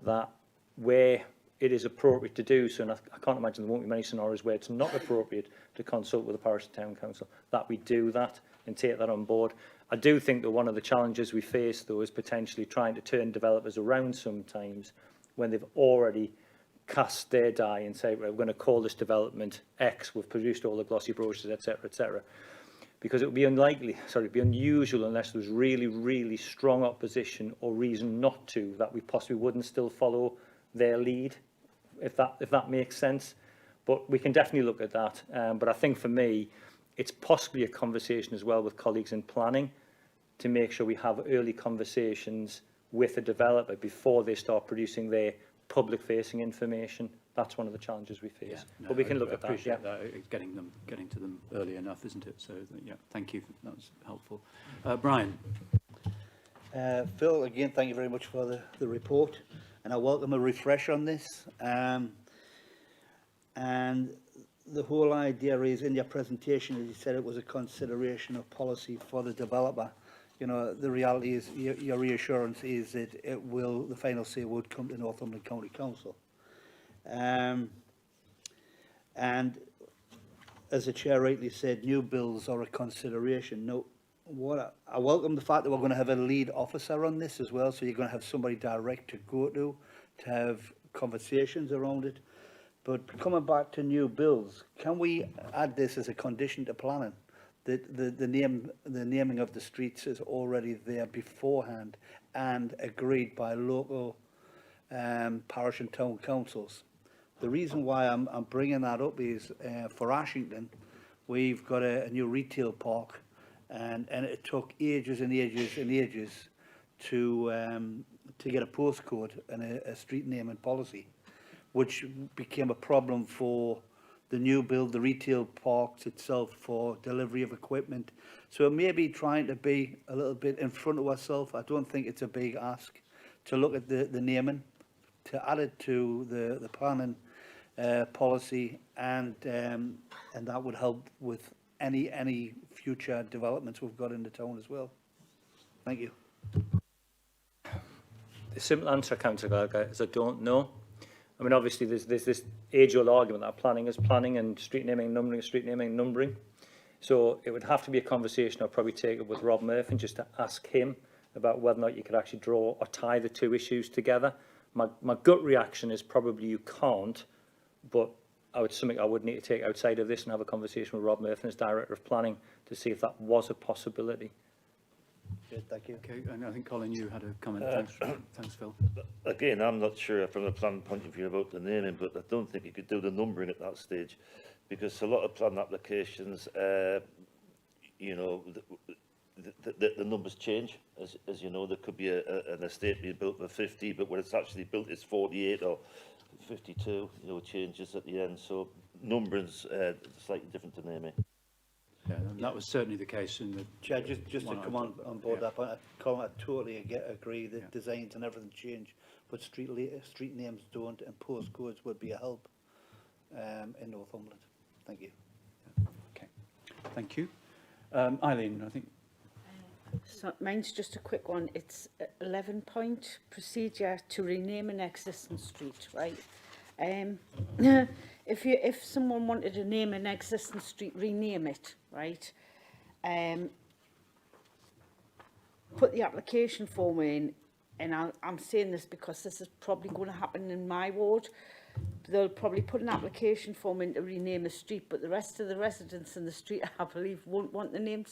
that where it is appropriate to do so, and I can't imagine there won't be many scenarios where it's not appropriate to consult with the parish town council, that we do that and take that on board. I do think that one of the challenges we face, though, is potentially trying to turn developers around sometimes when they've already cast their die and say, right, we're going to call this development X, we've produced all the glossy brochures, etc., etc. Because it would be it'd be unusual unless there was really, really strong opposition or reason not to, that we possibly wouldn't still follow their lead, if that makes sense. But we can definitely look at that. But I think for me, it's possibly a conversation as well with colleagues in planning to make sure we have early conversations with a developer before they start producing their public-facing information. That's one of the challenges we face. Yeah, no, but we can look at that. Appreciate that. Getting to them early enough, isn't it? So yeah, thank you. That was helpful. Brian. Phil, again, thank you very much for the report, and I welcome a refresh on this. And the whole idea is, in your presentation, as you said, it was a consideration of policy for the developer. You know, the reality is, your reassurance is that the final say would come to Northumberland County Council. And as the chair rightly said, new builds are a consideration. Now, I welcome the fact that we're going to have a lead officer on this as well, so you're going to have somebody direct to go to have conversations around it. But coming back to new builds, can we add this as a condition to planning? That the naming of the streets is already there beforehand and agreed by local parish and town councils. The reason why I'm bringing that up is for Ashington, we've got a new retail park, and it took ages and ages and ages to get a postcode and a street naming policy, which became a problem for the new build, the retail parks itself, for delivery of equipment. So it may be trying to be a little bit in front of ourselves. I don't think it's a big ask to look at the naming, to add it to the planning policy, and that would help with any future developments we've got in the town as well. Thank you. The simple answer, Councillor Gallagher, is I don't know. I mean, obviously, there's this age-old argument that planning is planning and street naming and numbering is street naming and numbering. So it would have to be a conversation I'll probably take up with Rob Murphy just to ask him about whether or not you could actually draw or tie the two issues together. My gut reaction is probably you can't, but something I would need to take outside of this and have a conversation with Rob Murphy as Director of Planning to see if that was a possibility. Good, thank you. Okay, and I think, Colin, you had a comment. Thanks, Phil. Again, I'm not sure from a plan point of view about the naming, but I don't think you could do the numbering at that stage, because a lot of plan applications, you know, the numbers change. As you know, there could be an estate being built for 50, but when it's actually built, it's 48 or 52. You know, changes at the end. So numbering's slightly different to naming. Yeah, and that was certainly the case in the... Chair, just to come on board that point, I totally agree that designs and everything change, but street names don't, and postcodes would be a help in Northumberland. Thank you. Okay, thank you. Eileen, I think... So mine's just a quick one. It's 11-point procedure to rename an existing street, right? If someone wanted to name an existing street, rename it, right? Put the application form in, and I'm saying this because this is probably going to happen in my ward. They'll probably put an application form in to rename a street, but the rest of the residents in the street, I believe, won't want the name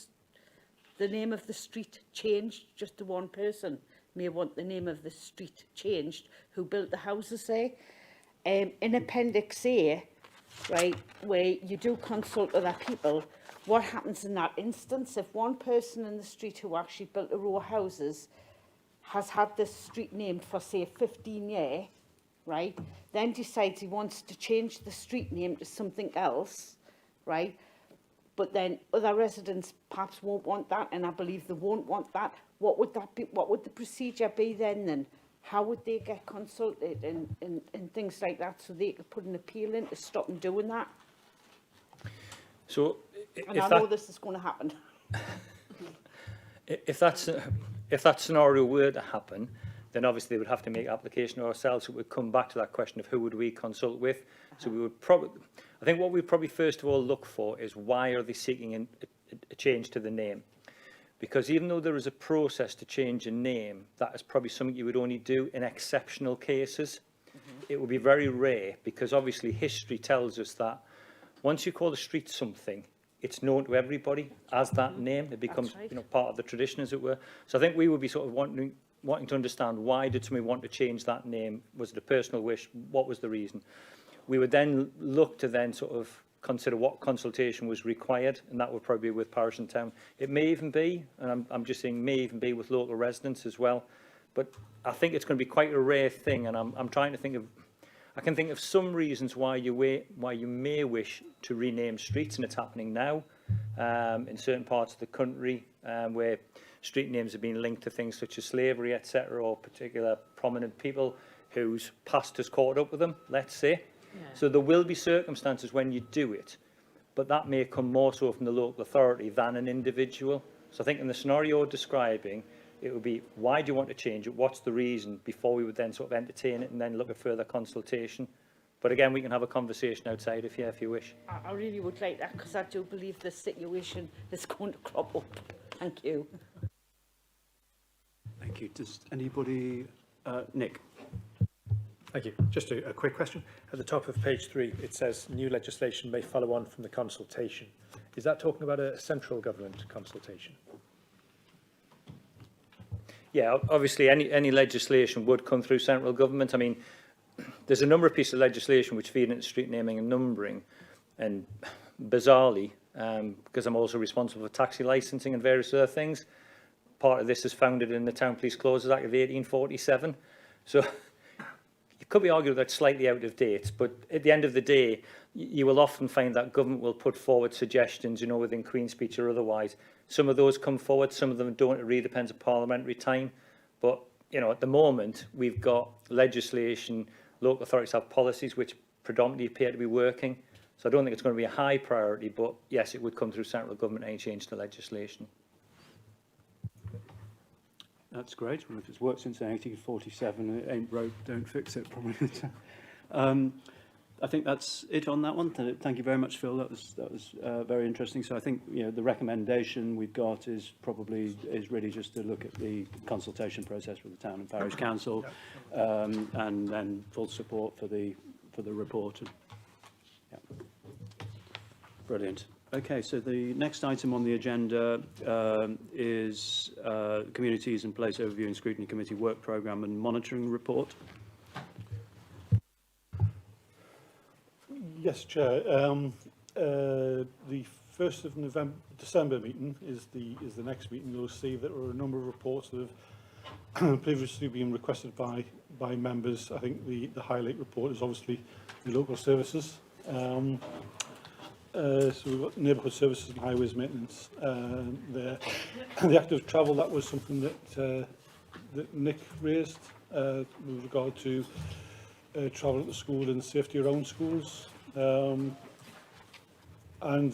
of the street changed. Just the one person may want the name of the street changed who built the houses there. In Appendix A, right, where you do consult other people, what happens in that instance if one person in the street who actually built a row of houses has had this street named for, say, 15 years, right, then decides he wants to change the street name to something else, right, but then other residents perhaps won't want that, and I believe they won't want that, what would that be? What would the procedure be then? How would they get consulted and things like that, so they could put an appeal in to stop them doing that? So And I know this is going to happen. If that scenario were to happen, then obviously they would have to make application ourselves. So it would come back to that question of who would we consult with. So we would probably, I think what we probably first of all look for is why are they seeking a change to the name? Because even though there is a process to change a name, that is probably something you would only do in exceptional cases. It would be very rare, because obviously history tells us that once you call a street something, it's known to everybody as that name. It becomes, right. you know, part of the tradition, as it were. So I think we would be sort of wanting to understand, why did somebody want to change that name? Was it a personal wish? What was the reason? We would then look to then sort of consider what consultation was required, and that would probably be with parish and town. It may even be, and I'm just saying may even be, with local residents as well. But I think it's going to be quite a rare thing, and I'm trying to think of, I can think of some reasons why you may wish to rename streets, and it's happening now in certain parts of the country where street names have been linked to things such as slavery, etc., or particular prominent people whose past has caught up with them, let's say. Yeah. So there will be circumstances when you do it, but that may come more so from the local authority than an individual. So I think in the scenario you're describing, it would be, why do you want to change it? What's the reason? Before we would then sort of entertain it and then look at further consultation. But again, we can have a conversation outside if you wish. I really would like that, because I do believe this situation is going to crop up. Thank you. Thank you. Does anybody... Nick? Thank you. Just a quick question. At the top of page 3, it says new legislation may follow on from the consultation. Is that talking about a central government consultation? Yeah, obviously any legislation would come through central government. I mean, there's a number of pieces of legislation which feed into street naming and numbering, and bizarrely, because I'm also responsible for taxi licensing and various other things, part of this is founded in the Town Police Clauses Act of 1847. So it could be argued that it's slightly out of date, but at the end of the day, you will often find that government will put forward suggestions, you know, within Queen's Speech or otherwise. Some of those come forward, some of them don't. It really depends on parliamentary time. But, you know, at the moment, we've got legislation, local authorities have policies which predominantly appear to be working. So I don't think it's going to be a high priority, but yes, it would come through central government, any change to legislation. That's great. Well, if it's worked since 1847, it ain't broke, don't fix it, probably. I think that's it on that one. Thank you very much, Phil. That was very interesting. So I think, you know, the recommendation we've got is really just to look at the consultation process with the town and parish council, and then full support for the report. Yeah. Brilliant. Okay, so the next item on the agenda is Communities and Place Overview and Scrutiny Committee Work Programme and Monitoring Report. Yes, Chair. The 1st of December meeting is the next meeting. You'll see that there are a number of reports that have previously been requested by members. I think the highlight report is obviously the local services. So we've got neighbourhood services and highways maintenance there. The active travel, that was something that Nick raised with regard to travel to school and safety around schools. And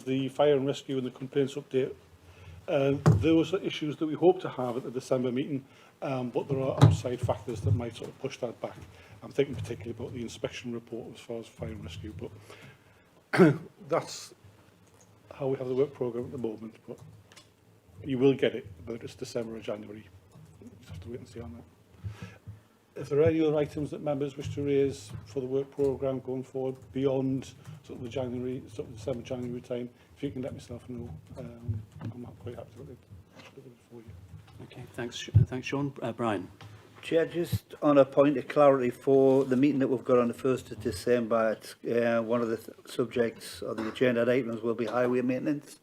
the fire and rescue and the complaints update. Those are issues that we hope to have at the December meeting, but there are outside factors that might sort of push that back. I'm thinking particularly about the inspection report as far as fire and rescue, but that's how we have the work programme at the moment. But you will get it, whether it's December or January. You just have to wait and see on that. If there are any other items that members wish to raise for the work programme going forward beyond sort of the December, January time, if you can let myself know, I'm quite happy to look at it for you. Okay, thanks Sean. Brian. Chair, just on a point of clarity for the meeting that we've got on the 1st of December, one of the subjects or the agenda items will be highway maintenance.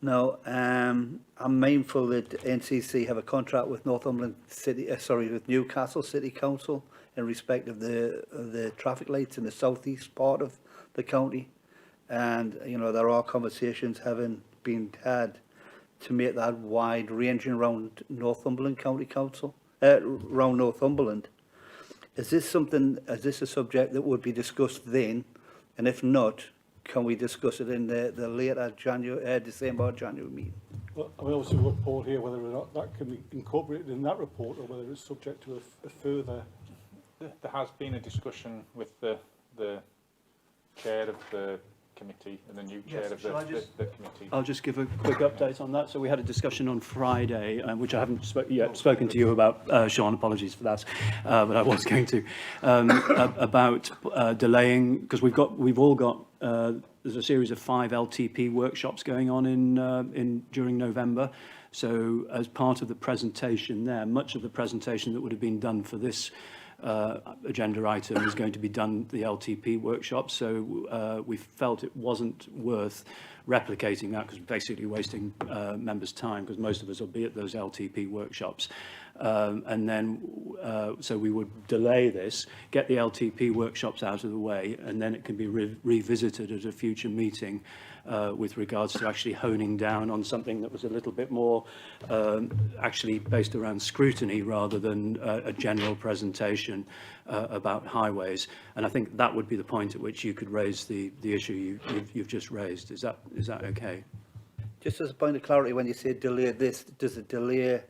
Now, I'm mindful that NCC have a contract with Northumberland City, with Newcastle City Council in respect of the traffic lights in the southeast part of the county, and you know there are conversations having been had to make that wide ranging around Northumberland County Council, around Northumberland. Is this a subject that would be discussed then? And if not, can we discuss it in the later January, December or January meeting? Well, I mean, obviously we've got Paul here, whether or not that can be incorporated in that report or whether it's subject to a further... There has been a discussion with the chair of the committee and the new chair of the committee. I'll just give a quick update on that. So we had a discussion on Friday, which I haven't yet spoken to you about, Sean, apologies for that, but I was going to, about delaying, because we've all got, there's a series of 5 LTP workshops going on during November. So as part of the presentation there, much of the presentation that would have been done for this agenda item is going to be done at the LTP workshop, so we felt it wasn't worth replicating that because basically wasting members' time, because most of us will be at those LTP workshops. And then, so we would delay this, get the LTP workshops out of the way, and then it can be revisited at a future meeting with regards to actually honing down on something that was a little bit more actually based around scrutiny rather than a general presentation about highways. And I think that would be the point at which you could raise the issue you've just raised. Is that okay? Just as a point of clarity, when you say delay this, does it delay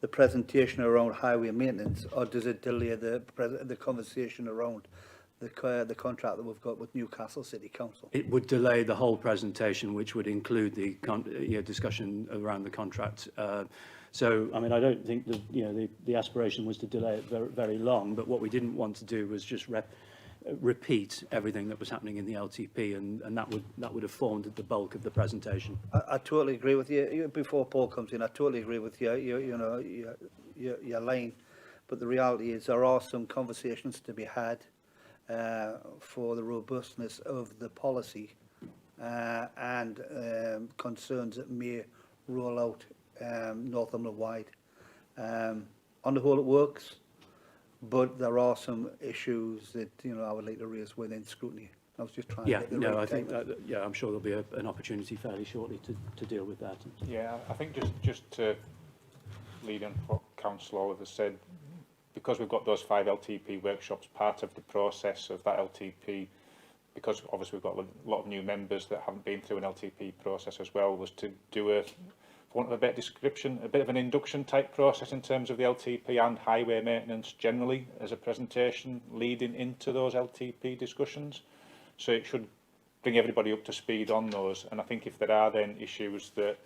the presentation around highway maintenance, or does it delay the conversation around the contract that we've got with Newcastle City Council? It would delay the whole presentation, which would include the discussion around the contract. So, I mean, I don't think the aspiration was to delay it very, very long, but what we didn't want to do was just repeat everything that was happening in the LTP, and that would have formed the bulk of the presentation. I totally agree with you. Before Paul comes in, I totally agree with you. Your line, but the reality is there are some conversations to be had for the robustness of the policy and concerns that may roll out Northumberland-wide. On the whole, it works, but there are some issues that I would like to raise within scrutiny. I was just trying to get the right I think timing. that, I'm sure there'll be an opportunity fairly shortly to deal with that. Yeah, I think just to lead on what Councillor Oliver has said, because we've got those 5 LTP workshops, part of the process of that LTP, because obviously we've got a lot of new members that haven't been through an LTP process as well, was to do for want of a better description, a bit of an induction type process in terms of the LTP and highway maintenance generally as a presentation leading into those LTP discussions. So it should bring everybody up to speed on those. And I think if there are then issues that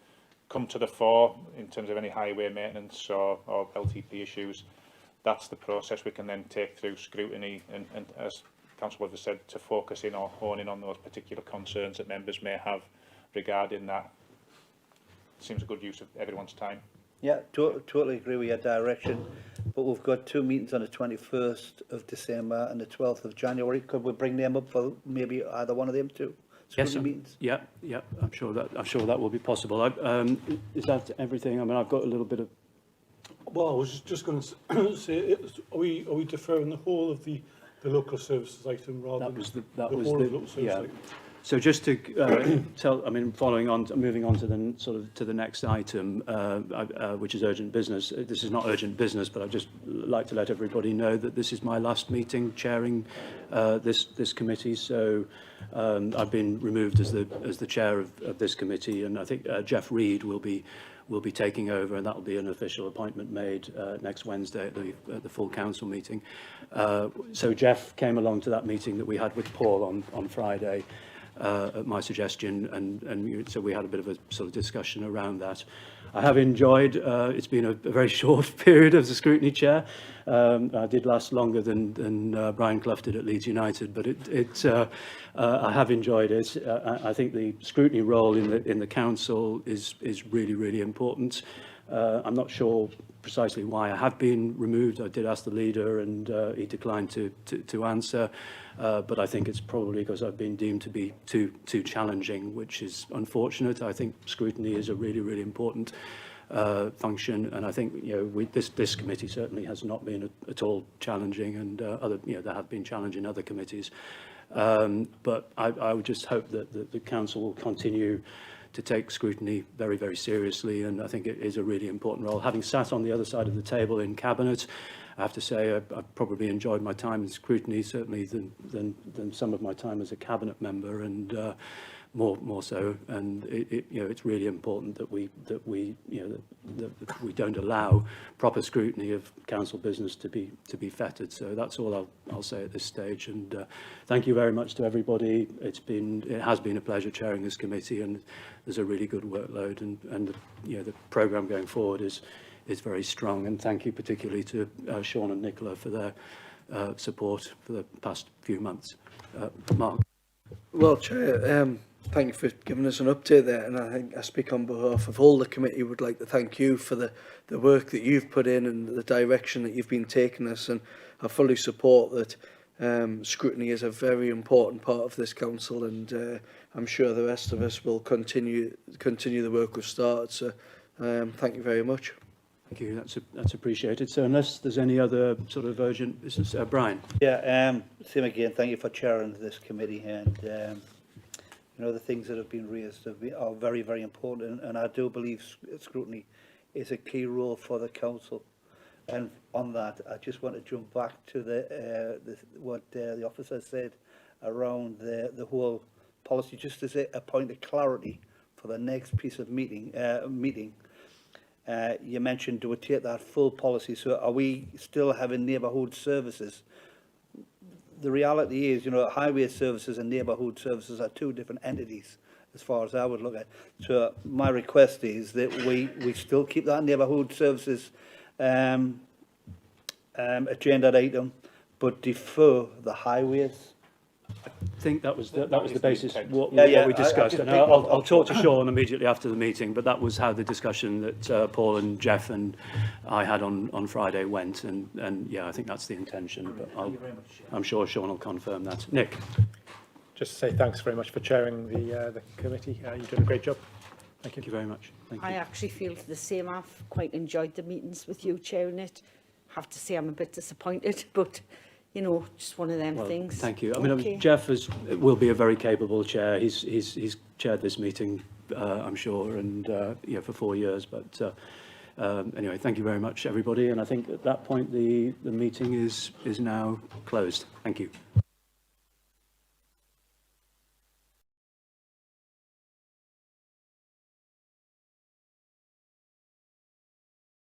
come to the fore in terms of any highway maintenance or LTP issues, that's the process we can then take through scrutiny and as Councillor Wood has said, to focus in or hone in on those particular concerns that members may have regarding that. Seems a good use of everyone's time. Yeah, totally agree with your direction, but we've got 2 meetings on the 21st of December and the 12th of January. Could we bring them up for maybe either one of them two scrutiny meetings? Yeah. I'm sure that will be possible. Is that everything? I mean, I've got a little bit of. Well, I was just going to say, are we deferring the whole of the local services item rather than the whole of the local services item? So just to moving on to the next item, which is urgent business. This is not urgent business, but I'd just like to let everybody know that this is my last meeting chairing this committee. So I've been removed as the chair of this committee, and I think Jeff Reid will be taking over, and that will be an official appointment made next Wednesday at the full council meeting. So Jeff came along to that meeting that we had with Paul on Friday. At my suggestion, and so we had a bit of a sort of discussion around that. I have enjoyed, it's been a very short period as a scrutiny chair. I did last longer than Brian Clough did at Leeds United, but I have enjoyed it. I think the scrutiny role in the council is really, really important. I'm not sure precisely why I have been removed. I did ask the leader and he declined to answer. But I think it's probably because I've been deemed to be too challenging, which is unfortunate. I think scrutiny is a really, really important function, and I think this committee certainly has not been at all challenging, and there have been challenging other committees. But I would just hope that the council will continue to take scrutiny very, very seriously, and I think it is a really important role. Having sat on the other side of the table in Cabinet, I have to say I've probably enjoyed my time in scrutiny, certainly than some of my time as a cabinet member, and more so. And you know, it's really important that we you know that we don't allow proper scrutiny of council business to be fettered. So that's all I'll say at this stage. And thank you very much to everybody. It has been a pleasure chairing this committee, and there's a really good workload, and you know, the programme going forward is very strong. And thank you particularly to Sean and Nicola for their support for the past few months. Mark. Well, Chair, thank you for giving us an update there, and I think I speak on behalf of all the committee. Would like to thank you for the work that you've put in and the direction that you've been taking us, and I fully support that. Scrutiny is a very important part of this council, and I'm sure the rest of us will continue the work we've started. So thank you very much. Thank you. That's appreciated. So unless there's any other sort of urgent business, Brian. Yeah, same again. Thank you for chairing this committee, and you know, the things that have been raised are very, very important, and I do believe scrutiny is a key role for the council. And on that, I just want to jump back to what the officer said around the whole policy, just as a point of clarity for the next piece of meeting. You mentioned, do we take that full policy? So are we still having neighbourhood services? The reality is, you know, highway services and neighbourhood services are two different entities, as far as I would look at it. So my request is that we still keep that neighbourhood services agenda item, but defer the highways. I think that was the basis what Yeah, we discussed. I And I'll talk to Sean immediately after the meeting, but that was how the discussion that Paul and Jeff and I had on Friday went, and yeah, I think that's the intention. But I'm sure Sean will confirm that. Nick. Just to say thanks very much for chairing the committee. You've done a great job. Thank you very much. Thank you. I actually feel the same. I've quite enjoyed the meetings with you chairing it. Have to say I'm a bit disappointed, but you know, just one of them things. Thank you. I mean, Jeff will be a very capable chair. He's chaired this meeting, I'm sure, and yeah, for 4 years. But anyway, thank you very much, everybody. And I think at that point the meeting is now closed. Thank you.